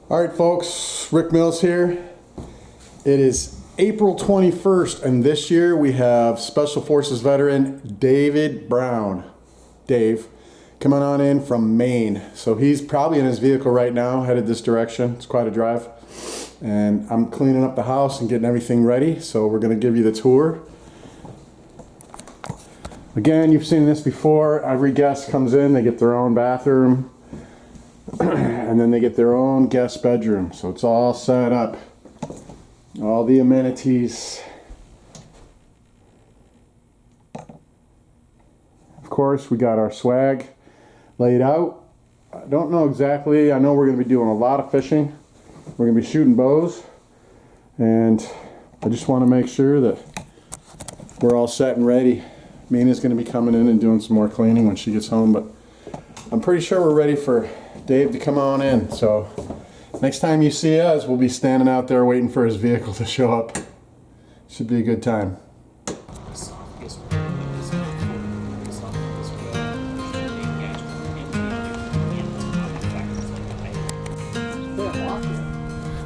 All right, folks, Rick Mills here. It is April 21st, and this year we have Special Forces veteran David Brown. Dave, coming on in from Maine. So he's probably in his vehicle right now, headed this direction. It's quite a drive. And I'm cleaning up the house and getting everything ready. So we're going to give you the tour. Again, you've seen this before. Every guest comes in, they get their own bathroom. And then they get their own guest bedroom. So it's all set up. All the amenities. Of course, we got our swag laid out. I don't know exactly. I know we're going to be doing a lot of fishing. We're going to be shooting bows. And I just want to make sure that we're all set and ready. Mina's going to be coming in and doing some more cleaning when she gets home. But I'm pretty sure we're ready for Dave to come on in. So next time you see us, we'll be standing out there waiting for his vehicle to show up. Should be a good time.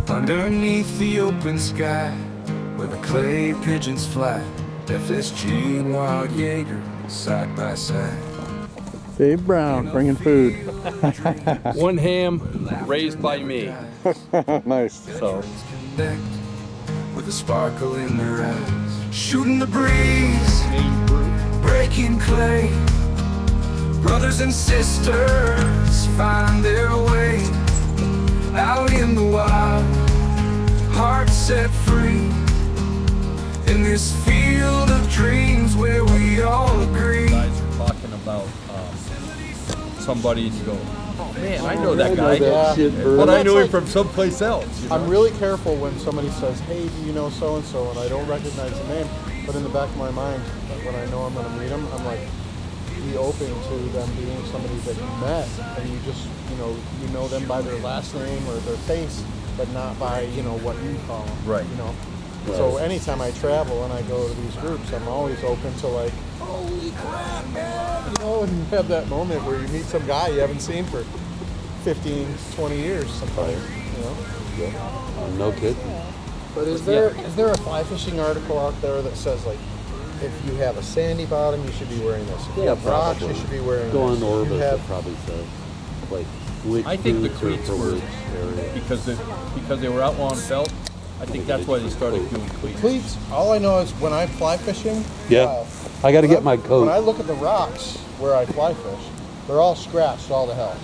Underneath the open sky, where the clay pigeons fly, FSG and wild Jaeger side by side. Dave Brown bringing food. One ham raised by me. Nice. So with a sparkle in their eyes, shooting the breeze, breaking clay. Brothers and sisters find their way out in the wild, hearts set free in this field of dreams where we all agree. Guys are talking about somebody to go, oh man, I know that guy. But I knew him from someplace else. You know? I'm really careful when somebody says, hey, do you know so-and-so? And I don't recognize the name. But in the back of my mind, when I know I'm going to meet them, I'm like, be open to them being somebody that you met. And you just, you know them by their last name or their face, but not by, what you call them. Right. Right. So anytime I travel and I go to these groups, I'm always open to like, holy crap, man! And you have that moment where you meet some guy you haven't seen for 15, 20 years sometimes, No kidding. But is there a fly fishing article out there that says like, if you have a sandy bottom, you should be wearing this. If you have rocks, you should be wearing this. Go on Orbit, it probably says. Like, which I think the boots cleats are for were, which area. because they were outlaw and felt, I think that's why they started doing cleats. Cleats, all I know is when I'm fly fishing, Yeah. I got to get my coat. when I look at the rocks where I fly fish, they're all scratched all to hell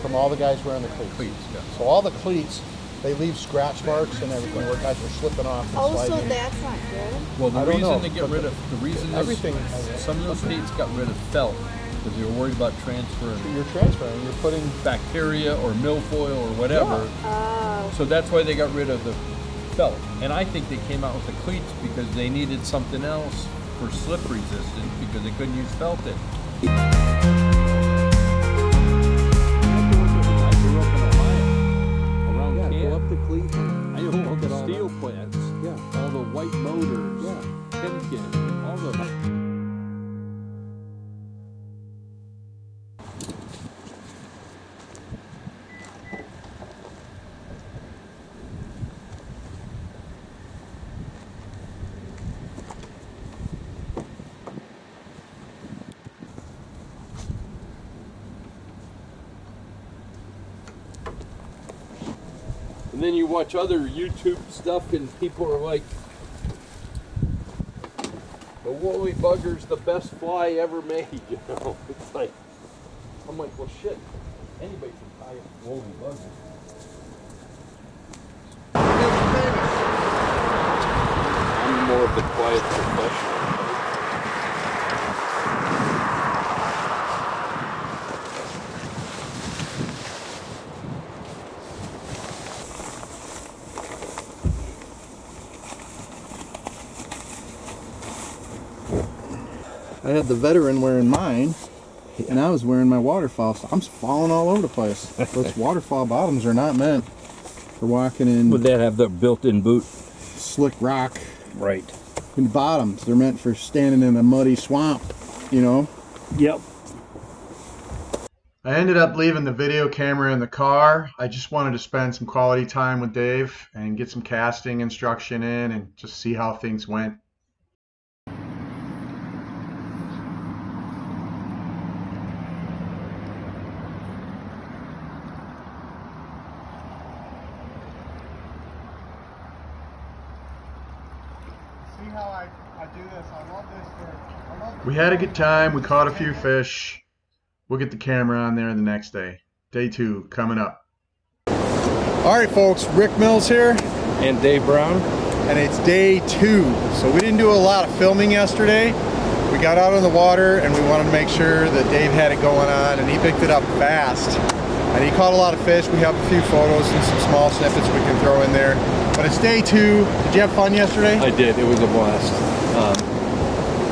from all the guys wearing the cleats. Yeah. So all the cleats, they leave scratch marks and everything where guys were slipping off and Oh, so sliding. that's not good? Well, I don't know, the reason everything some of those cleats got rid of felt because they were worried about transferring You're transferring, you're putting... bacteria or milfoil or whatever. Oh. So that's why they got rid of the felt. And I think they came out with the cleats because they needed something else for slip resistance because they couldn't use felt in. Around Yeah, camp. go up to Cleveland. I know all the steel plants, Yeah. all the white motors, Timken, all the... And then you watch other YouTube stuff and people are like, the woolly bugger's the best fly ever made, It's like, I'm like, well shit, anybody can tie a woolly bugger. I'm more of the quiet professional. I had the veteran wearing mine, and I was wearing my waterfall, so I'm falling all over the place. Those waterfall bottoms are not meant for walking in Would that have the built-in boot? slick rock. Right. And bottoms, they're meant for standing in a muddy swamp, Yep. I ended up leaving the video camera in the car. I just wanted to spend some quality time with Dave and get some casting instruction in and just see how things went. See how I do this? I love this. We had a good time. We caught a few fish. We'll get the camera on there the next day. Day 2 coming up. All right, folks. Rick Mills here. And Dave Brown. And it's day 2. So we didn't do a lot of filming yesterday. We got out on the water and we wanted to make sure that Dave had it going on, and he picked it up fast. And he caught a lot of fish. We have a few photos and some small snippets we can throw in there. But it's day 2. Did you have fun yesterday? I did. It was a blast.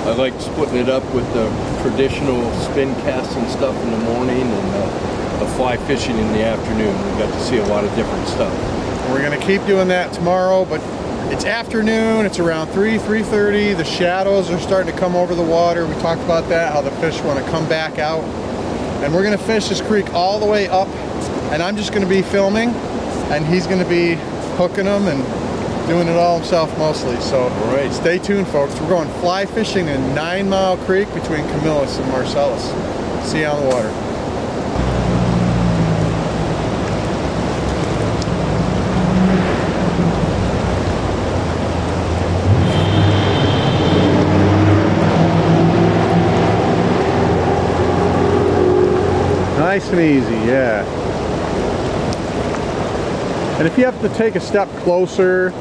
I liked splitting it up with the traditional spin casting stuff in the morning and the fly fishing in the afternoon. We got to see a lot of different stuff. We're gonna keep doing that tomorrow, but it's afternoon, it's around 3:30. The shadows are starting to come over the water. We talked about that, how the fish wanna come back out. And we're gonna fish this creek all the way up, and I'm just gonna be filming, and he's gonna be hooking them and doing it all himself mostly. So stay tuned, folks. We're going fly fishing in 9 Mile Creek between Camillus and Marcellus. See you on the water. Nice and easy, yeah. And if you have to take a step closer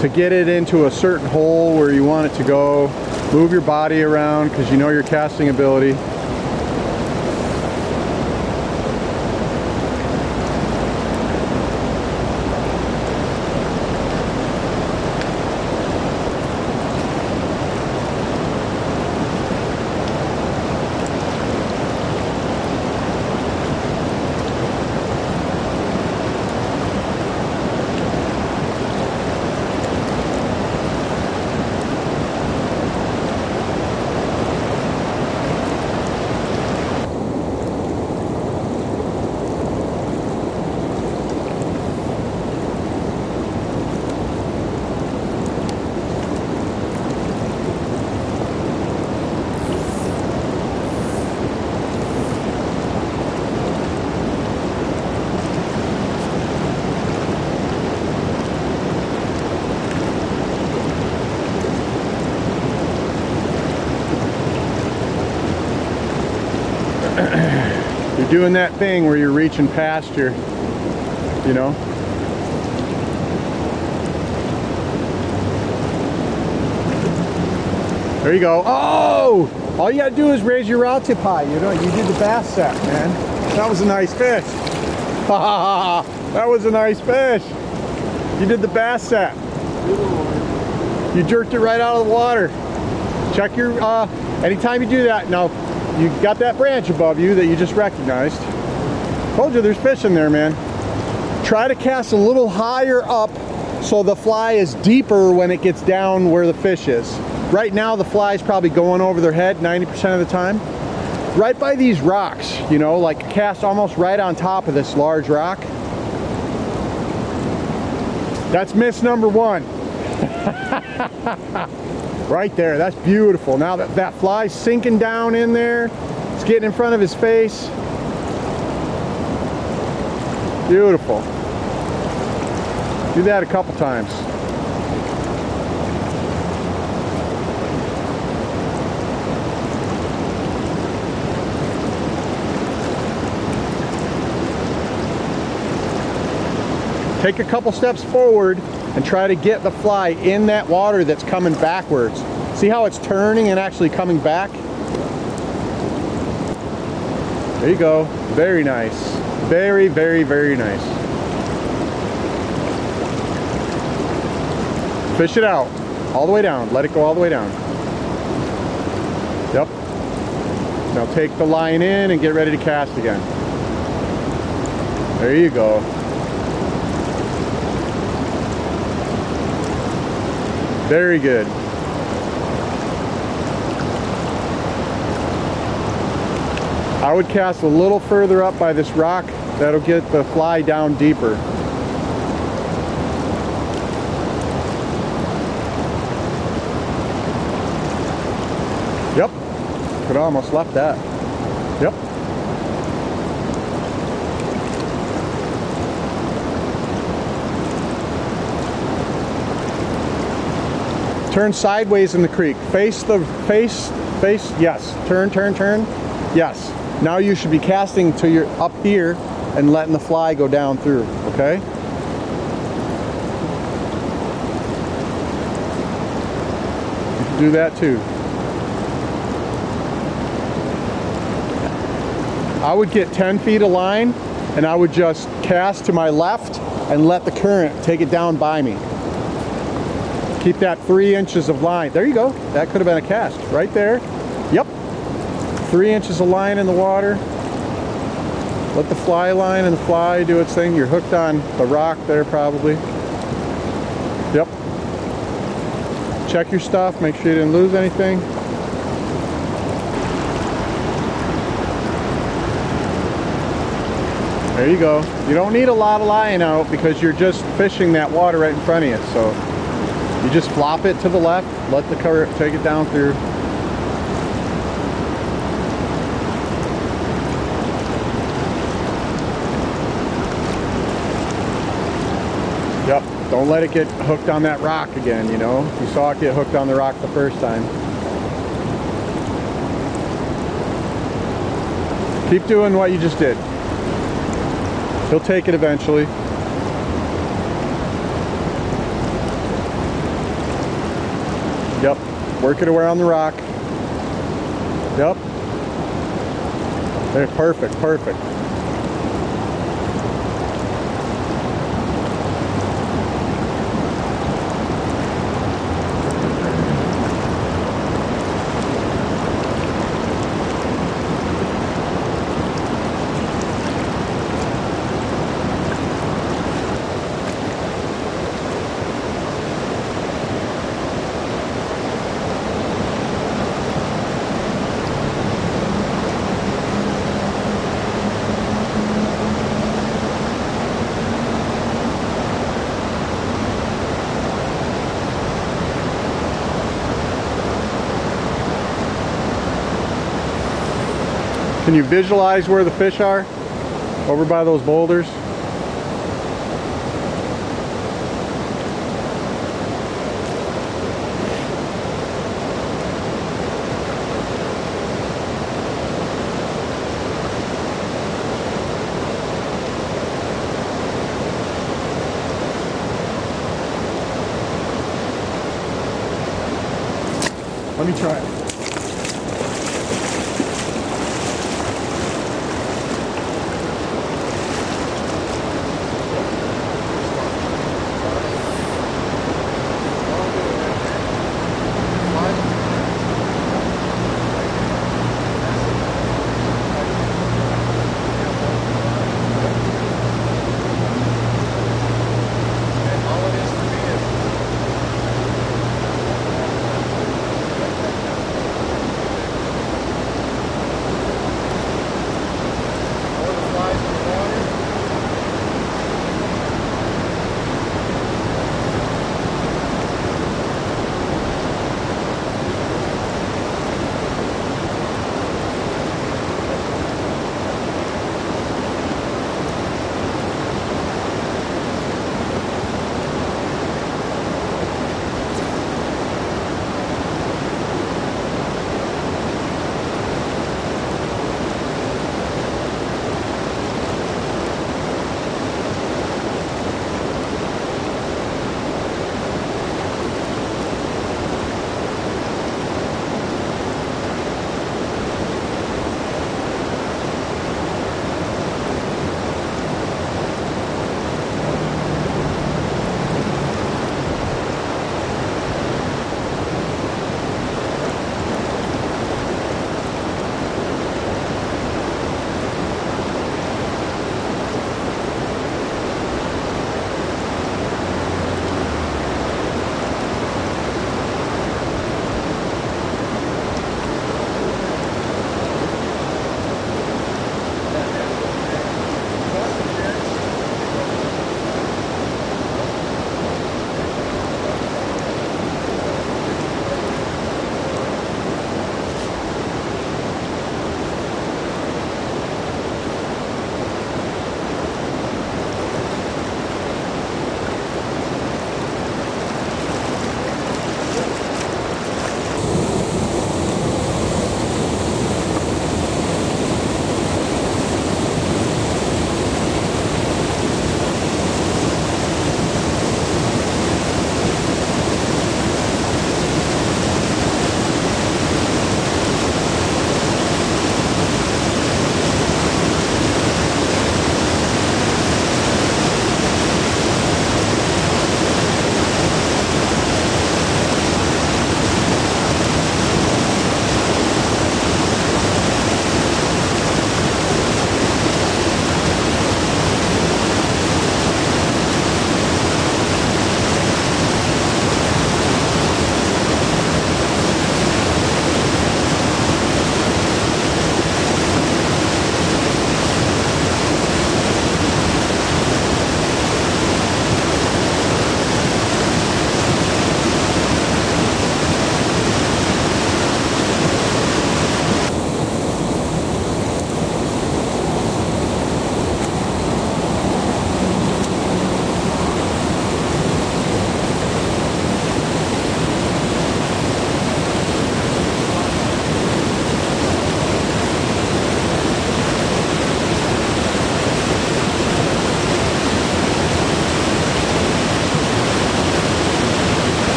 to get it into a certain hole where you want it to go, move your body around because you know your casting ability. You're doing that thing where you're reaching past your, you know. There you go. Oh! All you gotta do is raise your rod tip high. You know, you did the bass set, man. That was a nice fish. That was a nice fish. You did the bass set. You jerked it right out of the water. Check your, anytime you do that, now you got that branch above you that you just recognized. Told you there's fish in there, man. Try to cast a little higher up so the fly is deeper when it gets down where the fish is. Right now the fly is probably going over their head 90% of the time. Right by these rocks, you know, like cast almost right on top of this large rock. That's miss number 1. Right there, that's beautiful. Now that fly's sinking down in there, it's getting in front of his face. Beautiful. Do that a couple times. Take a couple steps forward and try to get the fly in that water that's coming backwards. See how it's turning and actually coming back? There you go. Very nice. Very, very, very nice. Fish it out. All the way down. Let it go all the way down. Yep. Now take the line in and get ready to cast again. There you go. Very good. I would cast a little further up by this rock. That'll get the fly down deeper. Yep. Could almost left that. Yep. Turn sideways in the creek. Face, yes. Turn. Yes. Now you should be casting to your up here and letting the fly go down through, okay? You can do that too. I would get 10 feet of line and I would just cast to my left and let the current take it down by me. Keep that 3 inches of line. There you go. That could have been a cast right there. Yep. 3 inches of line in the water. Let the fly line and the fly do its thing. You're hooked on the rock there probably. Yep. Check your stuff. Make sure you didn't lose anything. There you go. You don't need a lot of line out because you're just fishing that water right in front of you. So you just flop it to the left, let the current take it down through. Yep, don't let it get hooked on that rock again, you know. You saw it get hooked on the rock the first time. Keep doing what you just did. He'll take it eventually. Yep, work it around the rock. Yep. There, perfect, perfect. Can you visualize where the fish are? Over by those boulders? Let me try it.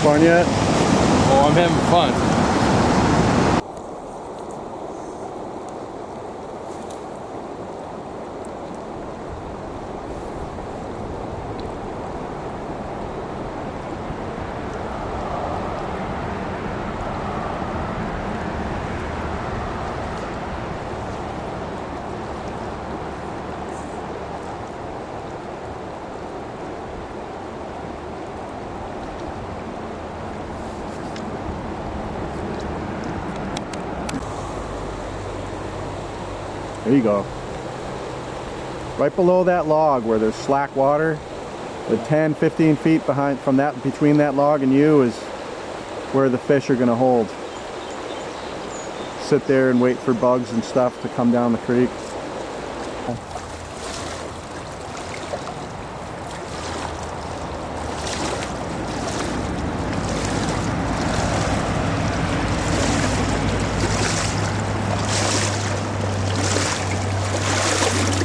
fun yet? Oh, I'm having fun. There you go. Right below that log where there's slack water, the 10, 15 feet behind from that, between that log and you, is where the fish are gonna hold. Sit there and wait for bugs and stuff to come down the creek.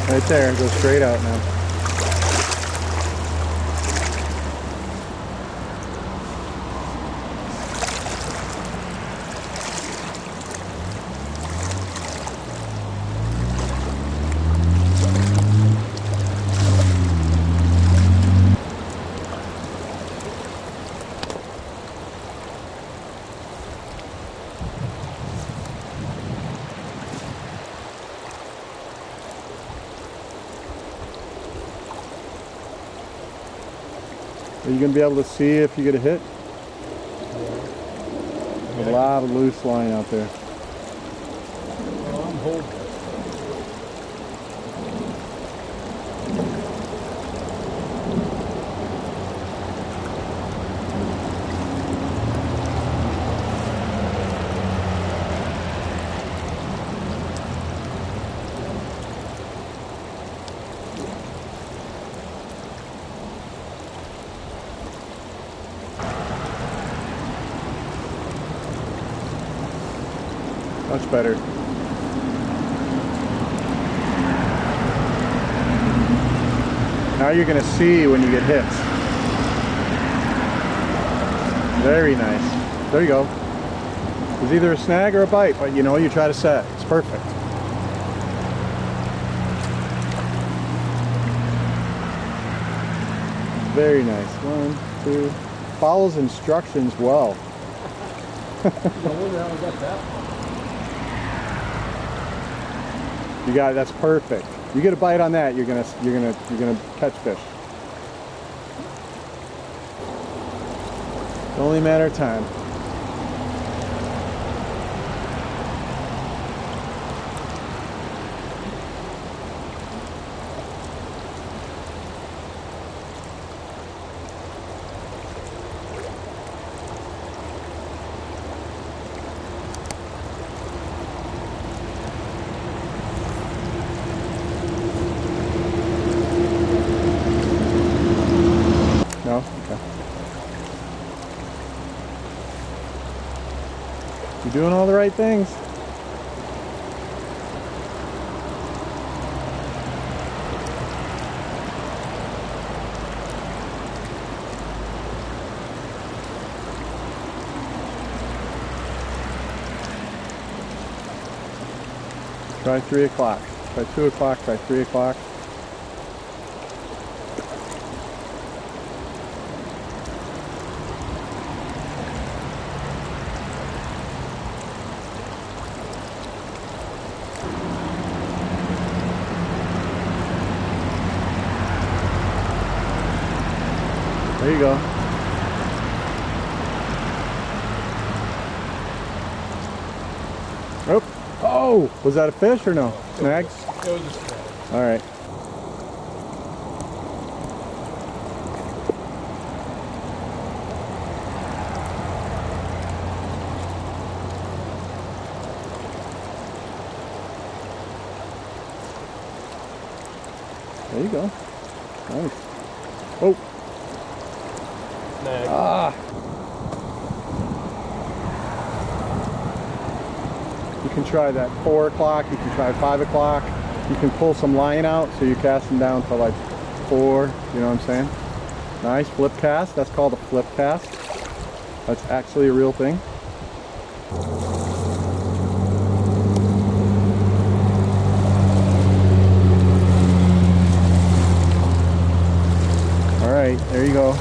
Right there, go straight out now. Are you going to be able to see if you get a hit? A lot of loose line out there. Well, I'm holding. Much better. Now you're going to see when you get hits. Very nice. There you go. There's either a snag or a bite, but you know, you try to set. It's perfect. Very nice. 1, 2. Follows instructions well. You got it. That's perfect. You get a bite on that, you're gonna catch fish. It's only a matter of time. No? Okay. You're doing all the right things. Try 3 o'clock. Try 2 o'clock. Try 3 o'clock. There you go. Oh, oh, was that a fish or no? Snag? It was a snag. All right. There you go. Nice. Oh. Snag. Ah. You can try that 4 o'clock, you can try 5 o'clock. You can pull some line out so you're casting down to like 4, you know what I'm saying? Nice flip cast, that's called a flip cast. That's actually a real thing. All right, there you go.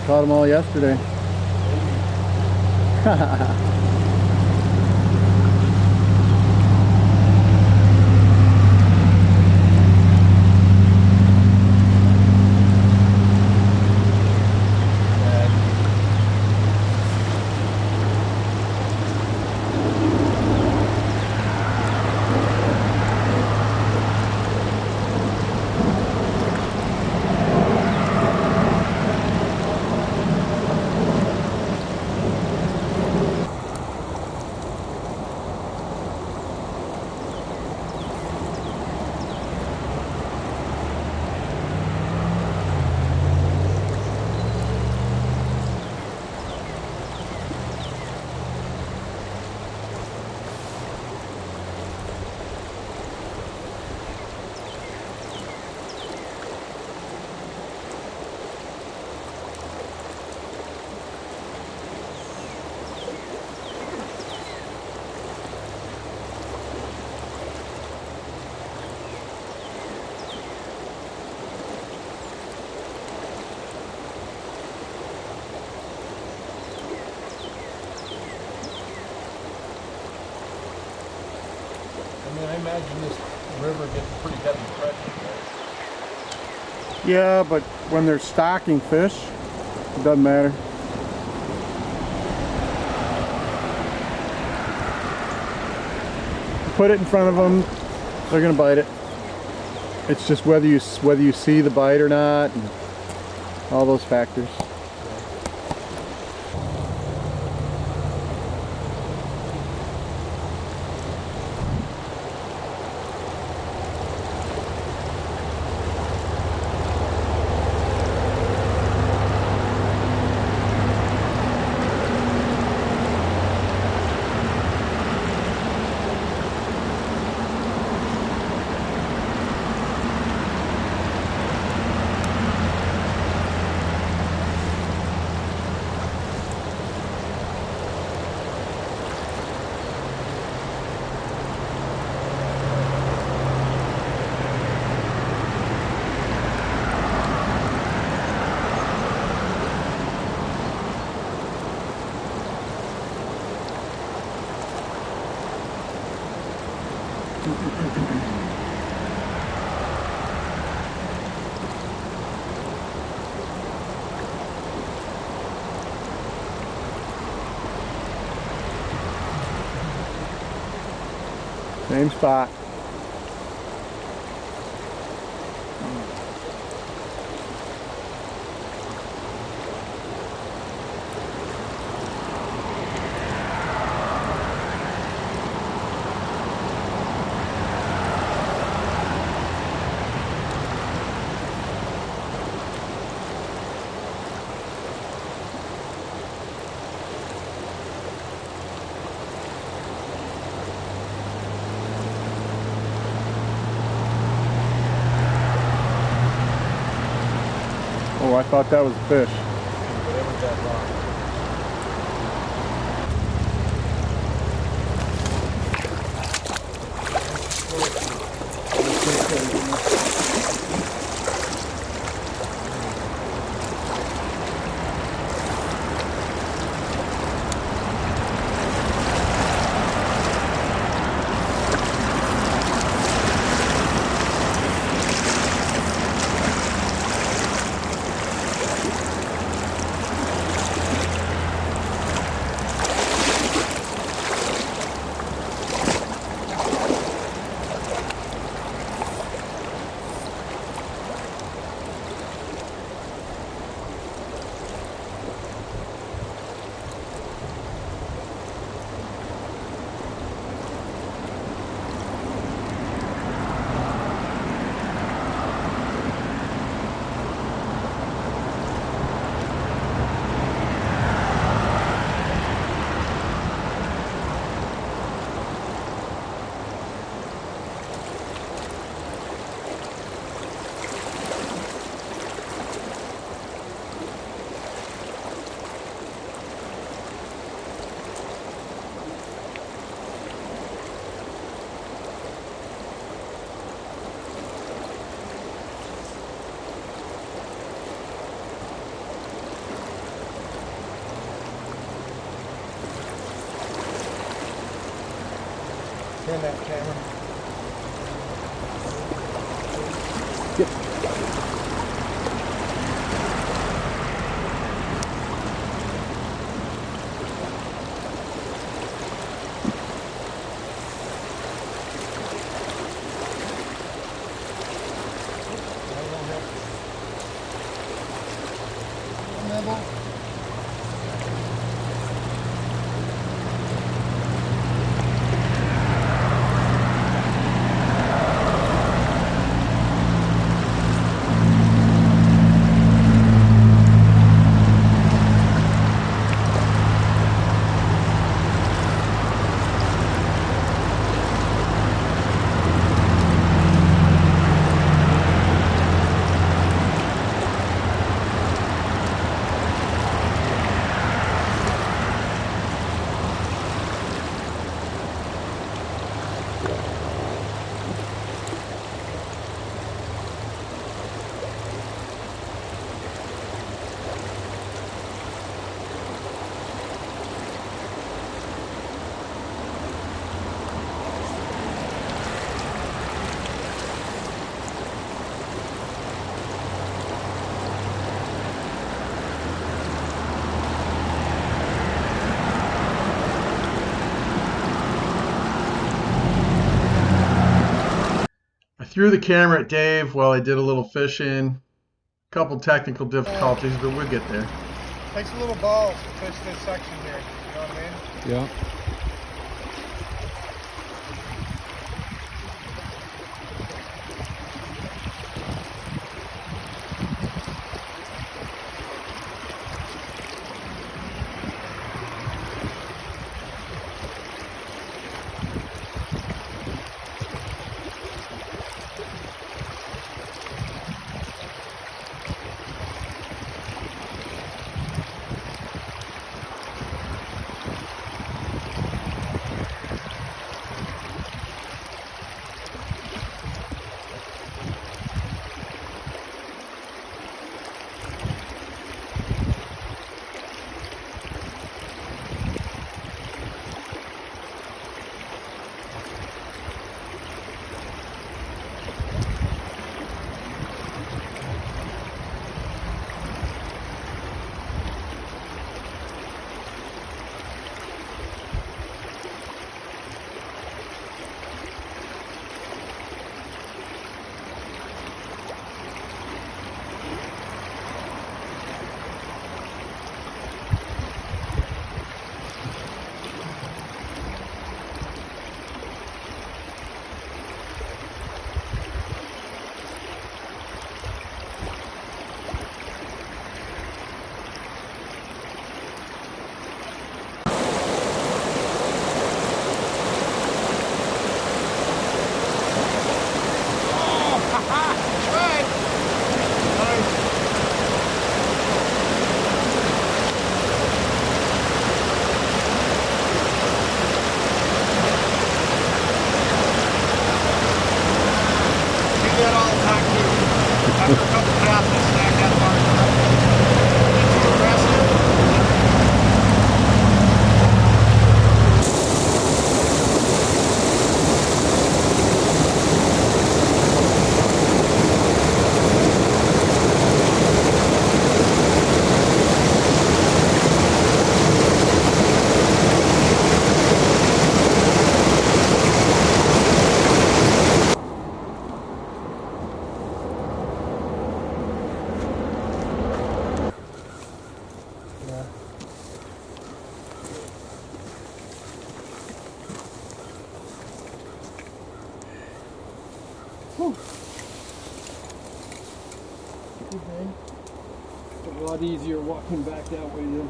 Caught them all yesterday. I mean, I imagine this river gets pretty heavy pressure, right? Yeah, but when they're stocking fish, it doesn't matter. Put it in front of them, they're gonna bite it. It's just whether you see the bite or not, and all those factors. Same spot. Oh, I thought that was a fish. Whatever's that rock. Turn that camera. Threw the camera at Dave while I did a little fishing. Couple technical difficulties, but we'll get there. Takes a little balls to fish this section here. You know what I mean? Yeah. It's a lot easier walking back that way than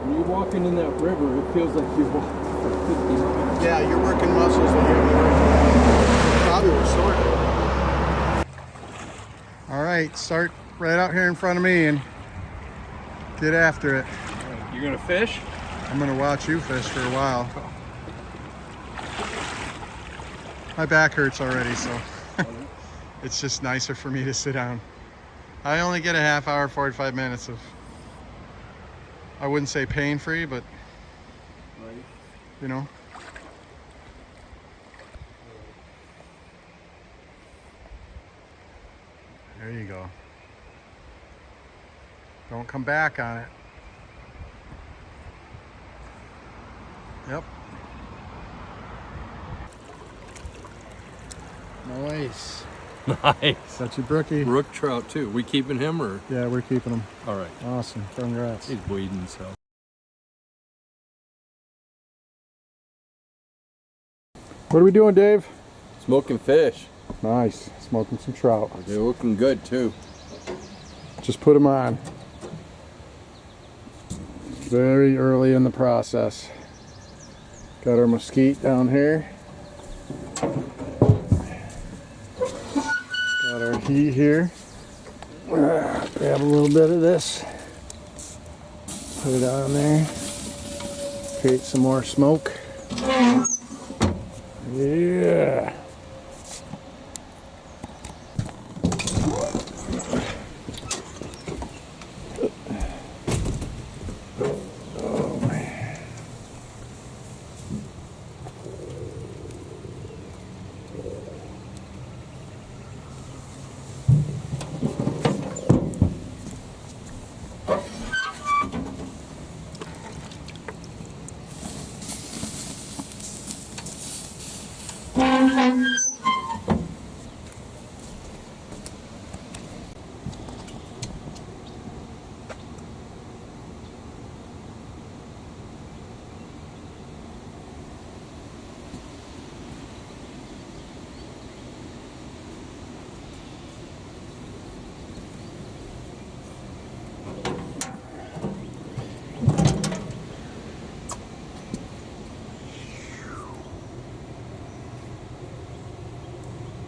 when you're walking in that river. It feels like you're walking for 50 miles. Yeah, you're working muscles that you're working. Probably were sore. All right, start right out here in front of me and get after it. You're gonna fish? I'm gonna watch you fish for a while. My back hurts already, so it's just nicer for me to sit down. I only get a half hour, 45 minutes of, I wouldn't say pain-free, but, you know, There you go. Don't come back on it. Yep. Nice. Nice. That's your brookie. Brook trout too. We keeping him or? Yeah, we're keeping him. All right. Awesome. Congrats. He's bleeding, so. What are we doing, Dave? Smoking fish. Nice. Smoking some trout. They're looking good too. Just put them on. Very early in the process. Got our mesquite down here. Got our heat here. Grab a little bit of this. Put it on there. Create some more smoke. Yeah.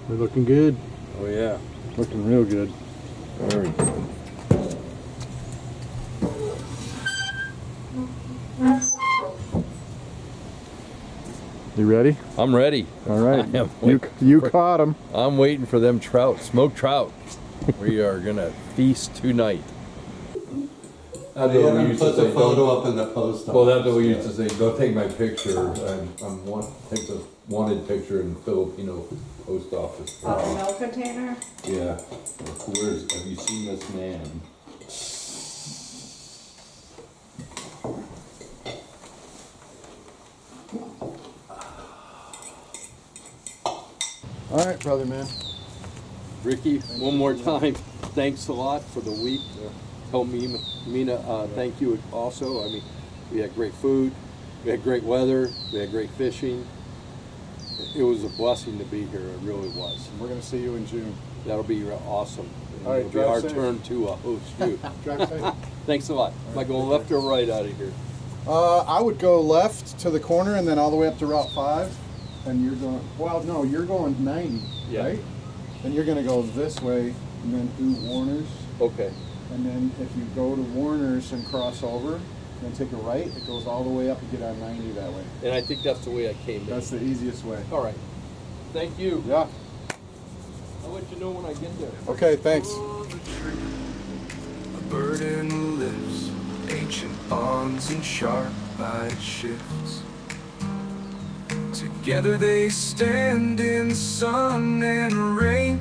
We're looking good. Oh yeah. Looking real good. Very good. You ready? I'm ready. All right. I am You waiting caught him. I'm waiting for them trout, smoked trout. We are gonna feast tonight. That's They what we haven't used to put the say, photo don't- up in the post office. Well, that's what we used to say. Go take my picture. Take the wanted picture in Filipino post office. Oh, the milk container? Yeah. Have you seen this man? All right, brother man. Ricky, one more time, thanks a lot for the week. Tell Mina, thank you also. I mean, we had great food, we had great weather, we had great fishing. It was a blessing to be here, it really was. We're gonna see you in June. That'll be awesome. All right, It'll be drive our safe. turn to host you. Drive safe. Thanks a lot. Am I going left or right out of here? I would go left to the corner and then all the way up to Route 5. And you're going, well, no, you're going 90, Yeah. right? And you're going to go this way and then through Warner's. Okay. And then if you go to Warner's and cross over, then take a right, it goes all the way up and get on 90 that way. And I think that's the way I came in. That's the easiest way. All right. Thank you. Yeah. I'll let you know when I get there. Okay, thanks. A burden lifts ancient bonds and sharp-eyed shifts. Together they stand in sun and rain,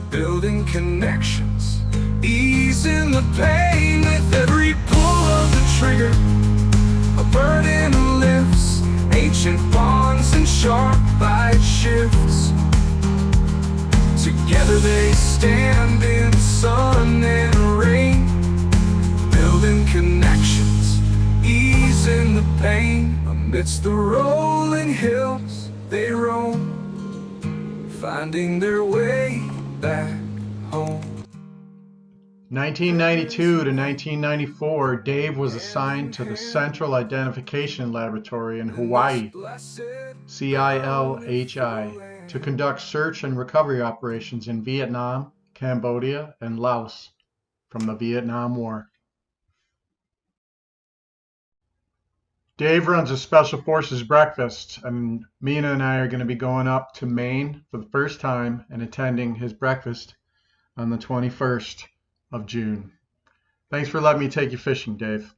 building connections, easing the pain. With every pull of the trigger, a burden lifts ancient bonds and sharp-eyed shifts. Together they stand in sun and rain, building connections, easing the pain. Amidst the rolling hills they roam, finding their way back home. 1992 to 1994, Dave was assigned to the Central Identification Laboratory in Hawaii, CILHI, to conduct search and recovery operations in Vietnam, Cambodia, and Laos from the Vietnam War. Dave runs a Special Forces breakfast, and Mina and I are going to be going up to Maine for the first time and attending his breakfast on the 21st of June. Thanks for letting me take you fishing, Dave.